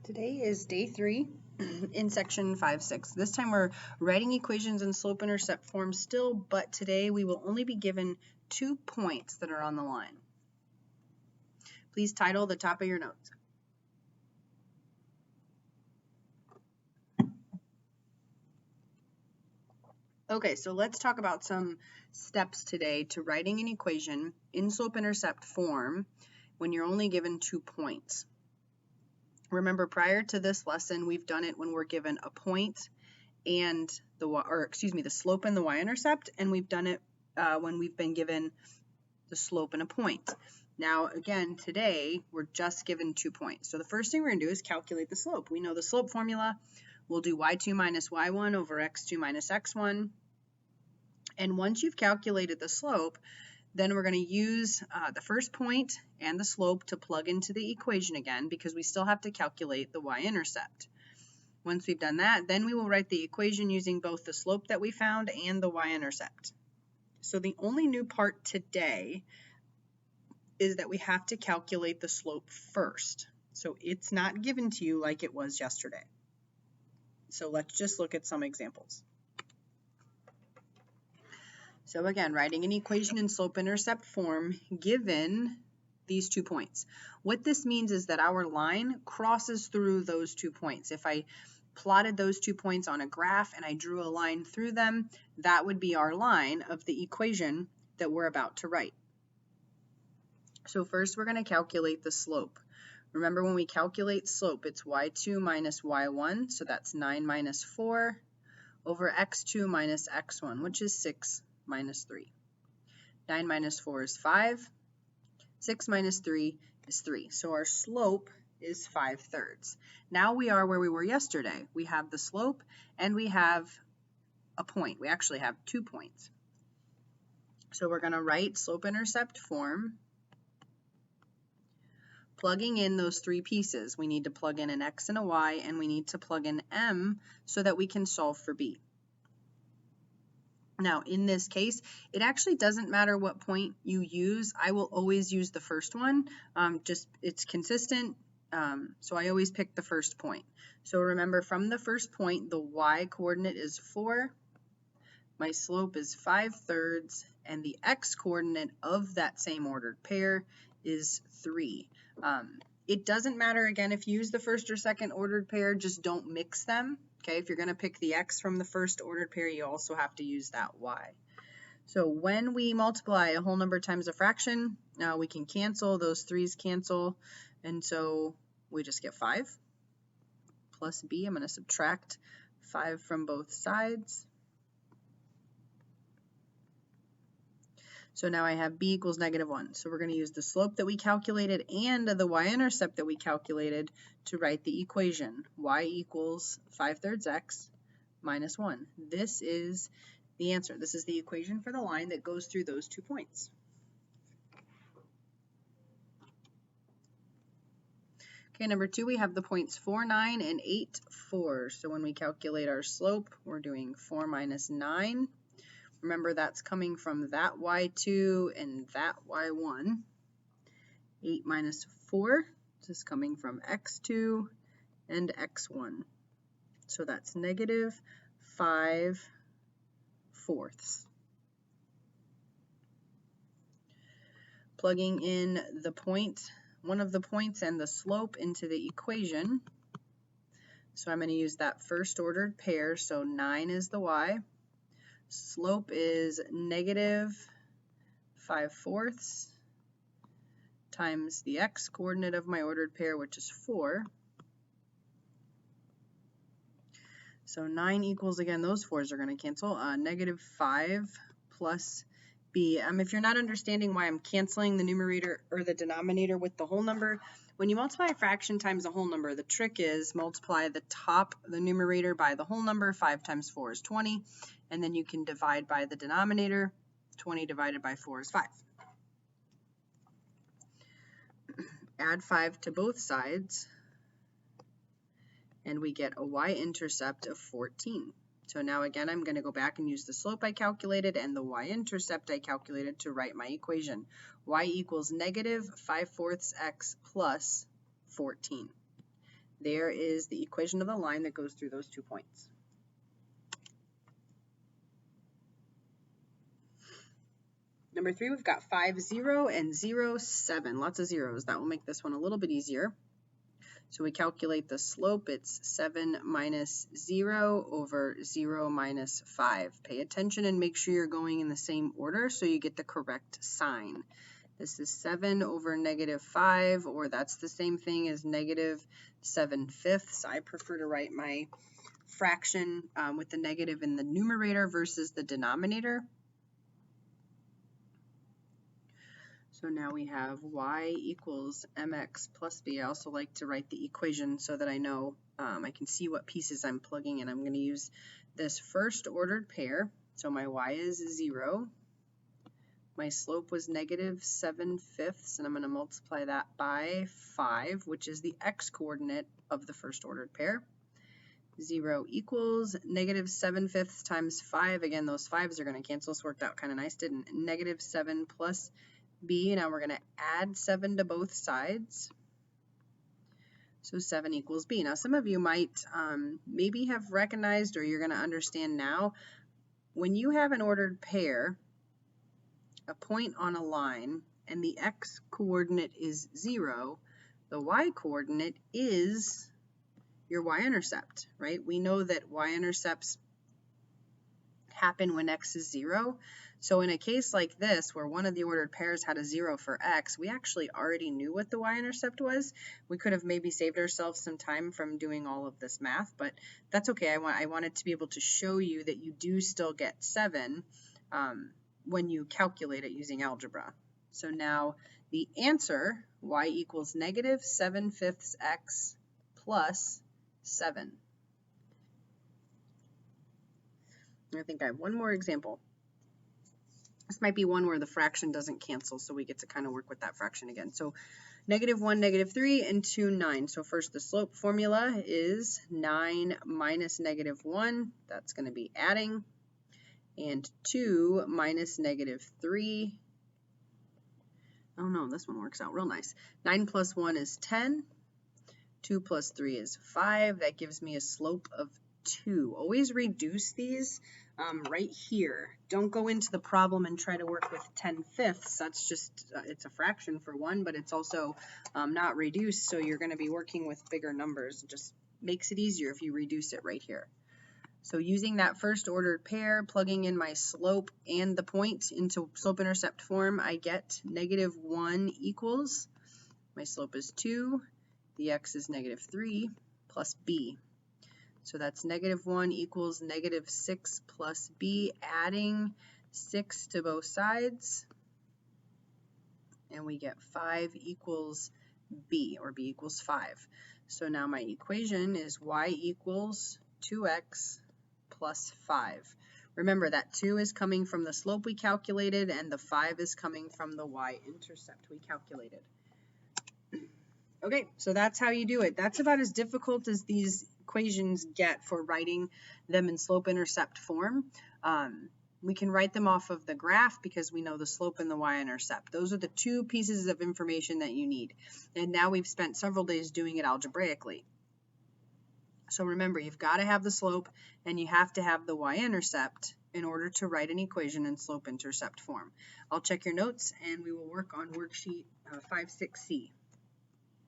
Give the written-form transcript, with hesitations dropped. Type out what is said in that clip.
Today is day 3 in section 5-6. This time we're writing equations in slope-intercept form still, but today we will only be given 2 points that are on the line. Please title the top of your notes. Okay, so let's talk about some steps today to writing an equation in slope-intercept form when you're only given 2 points. Remember, prior to this lesson, we've done it when we're given a point and the slope and the y-intercept, and we've done it when we've been given the slope and a point. Now, again, today, we're just given 2 points. So the first thing we're going to do is calculate the slope. We know the slope formula. We'll do y2 minus y1 over x2 minus x1. And once you've calculated the slope, then we're going to use the first point and the slope to plug into the equation again, because we still have to calculate the y-intercept. Once we've done that, then we will write the equation using both the slope that we found and the y-intercept. So the only new part today is that we have to calculate the slope first. So it's not given to you like it was yesterday. So let's just look at some examples. So again, writing an equation in slope-intercept form given these 2 points. What this means is that our line crosses through those 2 points. If I plotted those 2 points on a graph and I drew a line through them, that would be our line of the equation that we're about to write. So first we're going to calculate the slope. Remember, when we calculate slope, it's y2 minus y1, so that's 9 minus 4, over x2 minus x1, which is 6 minus 3. 9 minus 4 is 5. 6 minus 3 is 3. So our slope is 5/3. Now we are where we were yesterday. We have the slope and we have a point. We actually have 2 points. So we're going to write slope-intercept form, plugging in those 3 pieces. We need to plug in an x and a y, and we need to plug in m so that we can solve for b. Now, in this case, it actually doesn't matter what point you use. I will always use the first one. It's consistent, so I always pick the first point. So remember, from the first point, the y coordinate is 4, my slope is 5/3, and the x coordinate of that same ordered pair is 3. It doesn't matter, again, if you use the first or second ordered pair, just don't mix them. Okay, if you're going to pick the x from the first ordered pair, you also have to use that y. So when we multiply a whole number times a fraction, we can cancel, those 3's cancel, and so we just get 5 plus b. I'm going to subtract 5 from both sides. So now I have b equals -1. So we're going to use the slope that we calculated and the y-intercept that we calculated to write the equation. Y equals 5/3 x minus 1. This is the answer. This is the equation for the line that goes through those 2 points. Okay, number 2, we have the points 4, 9, and 8, 4. So when we calculate our slope, we're doing 4 minus 9. Remember, that's coming from that y2 and that y1. 8 minus 4 is coming from x2 and x1. So that's -5/4. Plugging in the point, one of the points and the slope into the equation. So I'm going to use that first ordered pair. So 9 is the y. Slope is -5/4 times the x coordinate of my ordered pair, which is 4. So 9 equals, again, those 4's are going to cancel, -5 plus b. If you're not understanding why I'm canceling the numerator or the denominator with the whole number, when you multiply a fraction times a whole number, the trick is multiply the numerator by the whole number. 5 times 4 is 20. And then you can divide by the denominator. 20 divided by 4 is 5. Add 5 to both sides, and we get a y-intercept of 14. So now again, I'm going to go back and use the slope I calculated and the y-intercept I calculated to write my equation. Y equals -5/4 x plus 14. there is the equation of the line that goes through those 2 points. Number 3, we've got 5, 0, and 0, 7. Lots of zeros. That will make this one a little bit easier. So we calculate the slope. It's 7 minus 0 over 0 minus 5. Pay attention and make sure you're going in the same order so you get the correct sign. This is 7 over negative 5, or that's the same thing as negative 7/5. I prefer to write my fraction with the negative in the numerator versus the denominator. So now we have y equals mx plus b. I also like to write the equation so that I know I can see what pieces I'm plugging in. I'm going to use this first ordered pair. So my y is 0. My slope was negative 7/5, and I'm going to multiply that by 5, which is the x coordinate of the first ordered pair. 0 equals negative 7/5 times 5. Again, those 5s are going to cancel. This worked out kind of nice, didn't it? Negative 7 plus b. Now we're going to add 7 to both sides. So 7 equals b. Now some of you might maybe have recognized, or you're going to understand now, when you have an ordered pair, a point on a line, and the x coordinate is 0, the y coordinate is your y-intercept, right? We know that y-intercepts happen when x is 0. So in a case like this, where one of the ordered pairs had a 0 for x, we actually already knew what the y-intercept was. We could have maybe saved ourselves some time from doing all of this math, but that's okay. I wanted to be able to show you that you do still get 7 when you calculate it using algebra. So now the answer, y equals negative 7/5 x plus 7. I think I have one more example. This might be one where the fraction doesn't cancel, so we get to kind of work with that fraction again. So negative 1, negative 3, and 2, 9. So first the slope formula is 9 minus negative 1. That's going to be adding. And 2 minus negative 3. Oh no, this one works out real nice. 9 plus 1 is 10. 2 plus 3 is 5. That gives me a slope of 2. Always reduce these right here. Don't go into the problem and try to work with 10/5. That's just, it's a fraction for one, but it's also not reduced, so you're going to be working with bigger numbers. It just makes it easier if you reduce it right here. So using that first ordered pair, plugging in my slope and the point into slope-intercept form, I get negative 1 equals, my slope is 2, the x is negative 3, plus b. So that's negative 1 equals negative 6 plus b, adding 6 to both sides. And we get 5 equals b, or b equals 5. So now my equation is y equals 2x plus 5. Remember that 2 is coming from the slope we calculated, and the 5 is coming from the y-intercept we calculated. Okay, so that's how you do it. That's about as difficult as these equations get for writing them in slope-intercept form. We can write them off of the graph because we know the slope and the y-intercept. Those are the 2 pieces of information that you need. And now we've spent several days doing it algebraically. So remember, you've got to have the slope and you have to have the y-intercept in order to write an equation in slope-intercept form. I'll check your notes and we will work on worksheet 5-6C.